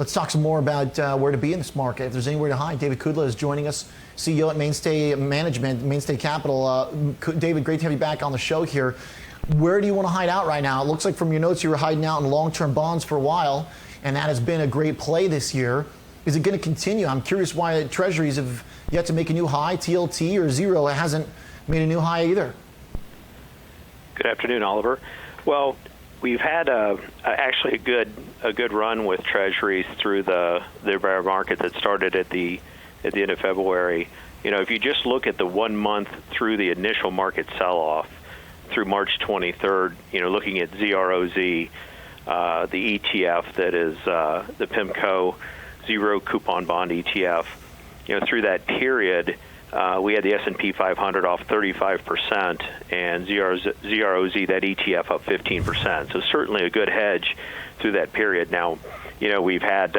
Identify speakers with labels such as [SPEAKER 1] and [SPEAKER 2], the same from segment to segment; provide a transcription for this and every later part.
[SPEAKER 1] Let's talk some more about where to be in this market. If there's anywhere to hide, David Kudla is joining us, CEO at Mainstay Management, Mainstay Capital. David, great to have you back on the show here. Where do you want to hide out right now? It looks like from your notes you were hiding out in long-term bonds for a while, and that has been a great play this year. Is it going to continue? I'm curious why treasuries have yet to make a new high. TLT or zero hasn't made a new high either.
[SPEAKER 2] Good afternoon, Oliver. Well, we've had actually a good run with treasuries through the bear market that started at the end of February. You know, if you just look at the 1 month through the initial market sell-off through March 23rd, you know, looking at ZROZ, the ETF that is the PIMCO zero coupon bond ETF, you know, through that period, we had the S&P 500 off 35% and ZROZ, that ETF, up 15%. So certainly a good hedge through that period. Now, you know, we had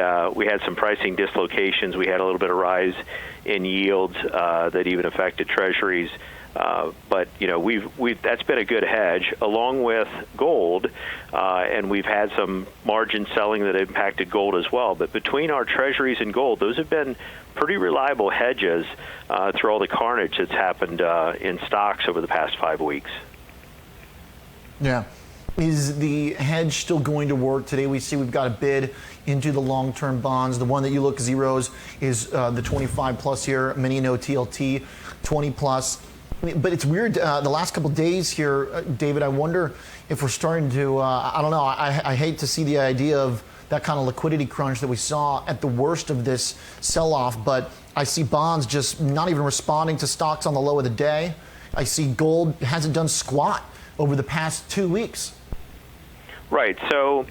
[SPEAKER 2] some pricing dislocations. We had a little bit of rise in yields that even affected treasuries. But you know, that's been a good hedge, along with gold, and we've had some margin selling that impacted gold as well. But between our treasuries and gold, those have been pretty reliable hedges through all the carnage that's happened in stocks over the past 5 weeks.
[SPEAKER 1] Yeah. Is the hedge still going to work? Today we see we've got a bid into the long-term bonds. The one that you look zeros is the 25 plus here, many know TLT, 20 plus. But it's weird, the last couple of days here, David, I wonder if we're starting to, I don't know, I hate to see the idea of that kind of liquidity crunch that we saw at the worst of this sell-off, but I see bonds just not even responding to stocks on the low of the day. I see gold hasn't done squat over the past 2 weeks.
[SPEAKER 2] Right, so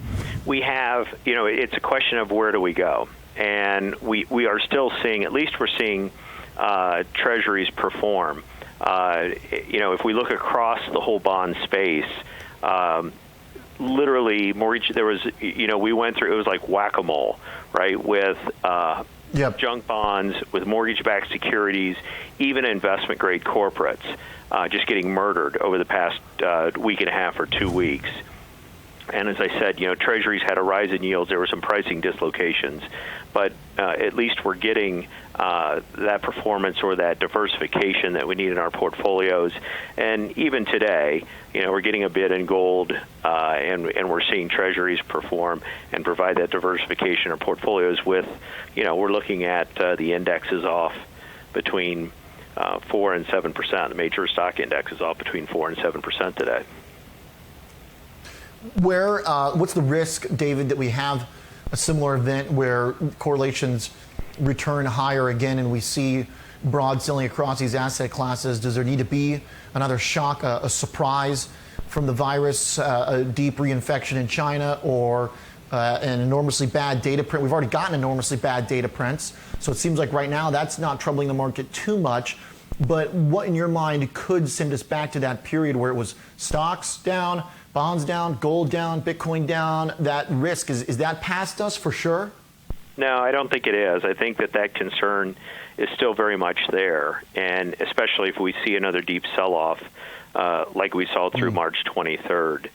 [SPEAKER 2] we have, you know, it's a question of where do we go? And we are still seeing, at least we're seeing treasuries perform. You know, if we look across the whole bond space, literally mortgage, there was, you know, we went through, it was like whack-a-mole, right, with junk bonds, with mortgage-backed securities, even investment-grade corporates just getting murdered over the past week and a half or 2 weeks. And as I said, you know, treasuries had a rise in yields. There were some pricing dislocations, but at least we're getting that performance or that diversification that we need in our portfolios. And even today, you know, we're getting a bid in gold, and we're seeing treasuries perform and provide that diversification in our portfolios with, you know, we're looking at the indexes off between 4 and 7%. The major stock index is off between 4 and 7% today.
[SPEAKER 1] What's the risk, David, that we have a similar event where correlations return higher again and we see broad selling across these asset classes? Does there need to be another shock, a surprise from the virus, a deep reinfection in China, or an enormously bad data print? We've already gotten enormously bad data prints, so it seems like right now that's not troubling the market too much. But what in your mind could send us back to that period where it was stocks down, bonds down, gold down, Bitcoin down? That risk, is that past us for sure?
[SPEAKER 2] No, I don't think it is. I think that concern is still very much there, and especially if we see another deep sell-off like we saw through March 23rd,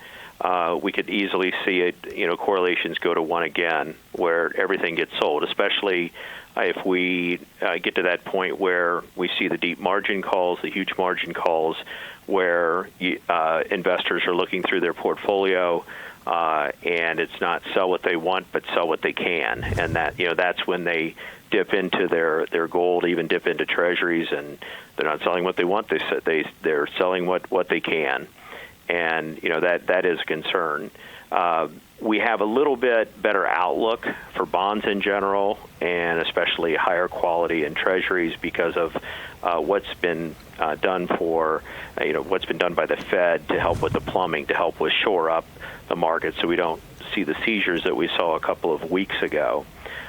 [SPEAKER 2] we could easily see it, you know, correlations go to 1 again, where everything gets sold, especially if we get to that point where we see the deep margin calls, the huge margin calls, where investors are looking through their portfolio, and it's not sell what they want, but sell what they can, and that, you know, that's when they dip into their gold, even dip into treasuries, and they're not selling what they want. They're selling what they can, and you know that is a concern. We have a little bit better outlook for bonds in general, and especially higher quality in treasuries because of what's been done for, you know, what's been done by the Fed to help with the plumbing, to help with shore up the market, so we don't see the seizures that we saw a couple of weeks ago.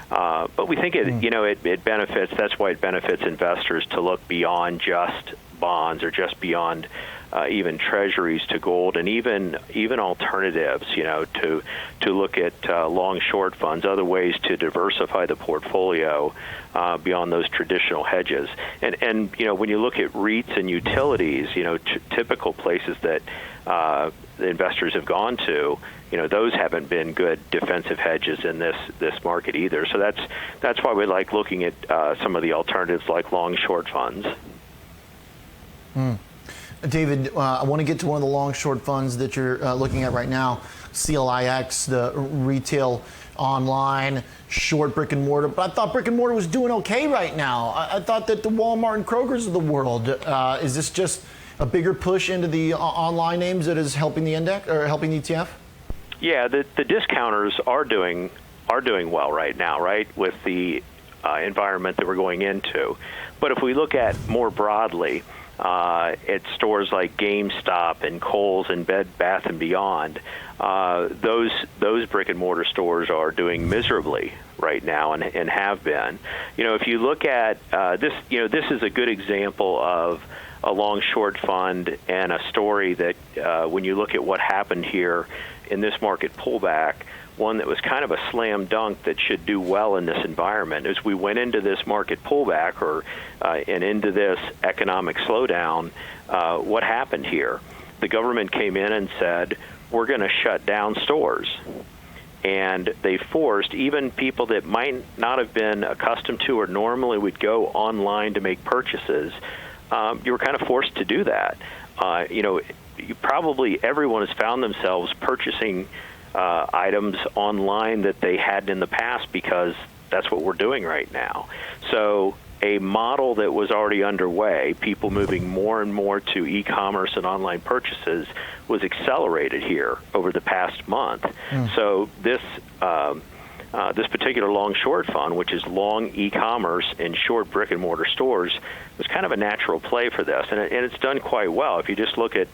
[SPEAKER 2] But we think it, you know, it benefits. That's why it benefits investors to look beyond just bonds or just beyond even treasuries to gold, and even alternatives, you know, to look at long short funds, other ways to diversify the portfolio beyond those traditional hedges. And you know, when you look at REITs and utilities, you know, typical places that the investors have gone to, those haven't been good defensive hedges in this market either. So that's why we like looking at some of the alternatives like long-short funds.
[SPEAKER 1] David, I want to get to one of the long-short funds that you're looking at right now, CLIX, the retail online short brick and mortar. But I thought brick and mortar was doing okay right now. I thought that the Walmart and Kroger's of the world. Is this just a bigger push into the online names that is helping the index or helping the ETF?
[SPEAKER 2] Yeah, the discounters are doing well right now, right, with the environment that we're going into. But if we look at more broadly, at stores like GameStop and Kohl's and Bed Bath & Beyond, those brick and mortar stores are doing miserably right now and have been. If you look at this, this is a good example of a long short fund and a story that when you look at what happened here in this market pullback, one that was kind of a slam dunk that should do well in this environment. As we went into this market pullback and into this economic slowdown, what happened here? The government came in and said, we're going to shut down stores. And they forced even people that might not have been accustomed to or normally would go online to make purchases. You were kind of forced to do that. Probably everyone has found themselves purchasing items online that they hadn't in the past because that's what we're doing right now. So a model that was already underway, people moving more and more to e-commerce and online purchases, was accelerated here over the past month. So this particular long-short fund, which is long e-commerce and short brick-and-mortar stores, was kind of a natural play for this, and it's done quite well. If you just look at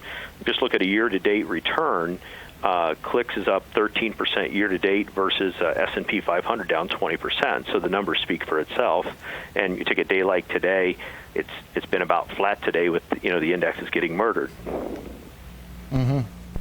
[SPEAKER 2] a year-to-date return, Clicks is up 13% year-to-date versus S&P 500 down 20%. So the numbers speak for itself. And you take a day like today, it's been about flat today with the index is getting murdered.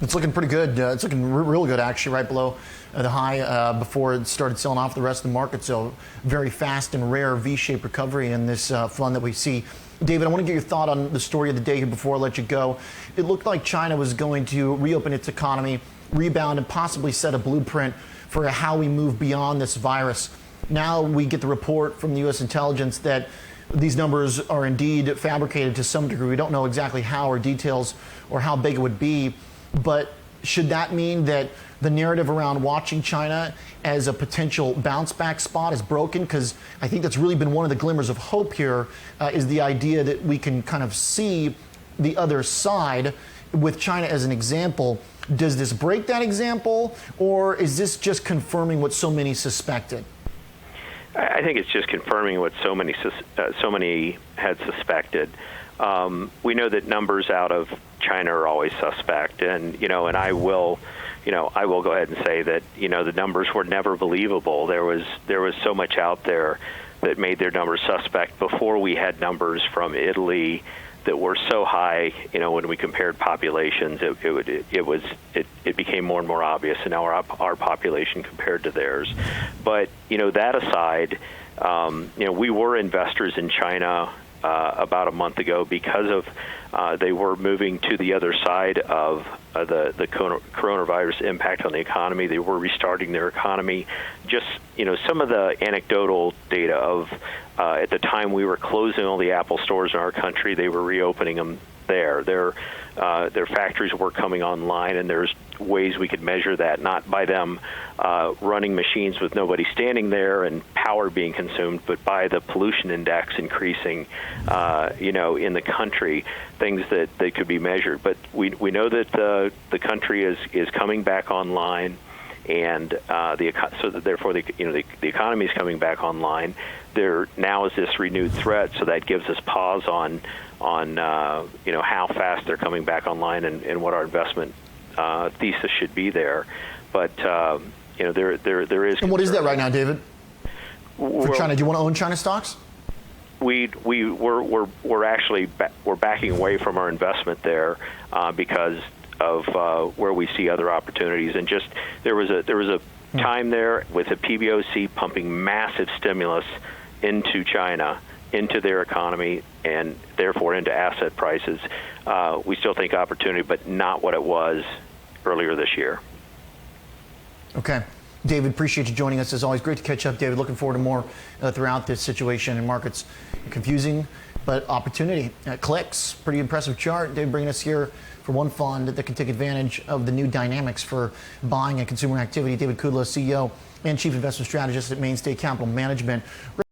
[SPEAKER 1] It's looking pretty good. It's looking real good, actually, right below the high before it started selling off the rest of the market. So very fast and rare V-shaped recovery in this fund that we see. David, I want to get your thought on the story of the day here before I let you go. It looked like China was going to reopen its economy, rebound, and possibly set a blueprint for how we move beyond this virus. Now we get the report from the U.S. intelligence that these numbers are indeed fabricated to some degree. We don't know exactly how or details or how big it would be, but should that mean that the narrative around watching China as a potential bounce back spot is broken? Because I think that's really been one of the glimmers of hope here, is the idea that we can kind of see the other side with China as an example. Does this break that example, or is this just confirming what so many suspected?
[SPEAKER 2] I think it's just confirming what so many had suspected. We know that numbers out of China are always suspect, and I will go ahead and say that the numbers were never believable. There was so much out there that made their numbers suspect before we had numbers from Italy that were so high. When we compared populations, it became more and more obvious, and now our population compared to theirs. But that aside, we were investors in China about a month ago because of they were moving to the other side of the coronavirus impact on the economy. They were restarting their economy. Just some of the anecdotal data of at the time we were closing all the Apple stores in our country, they were reopening them there. Their factories were coming online, and there's ways we could measure that, not by them running machines with nobody standing there and power being consumed, but by the pollution index increasing, in the country, things that could be measured. But we know that the country is coming back online, and therefore the economy is coming back online. There now is this renewed threat, so that gives us pause on how fast they're coming back online and what our investment thesis should be there. But there is. And
[SPEAKER 1] what is that right now, David? For China, do you want to own China stocks?
[SPEAKER 2] We're backing away from our investment there because of where we see other opportunities. And just there was a time there with the PBOC pumping massive stimulus into China into their economy and therefore into asset prices, we still think opportunity, but not what it was earlier this year.
[SPEAKER 1] Okay. David, appreciate you joining us. As always, great to catch up, David. Looking forward to more throughout this situation in markets. Confusing, but opportunity. Clicks, pretty impressive chart. David bringing us here for one fund that can take advantage of the new dynamics for buying and consumer activity. David Kudlow, CEO and Chief Investment Strategist at Mainstay Capital Management.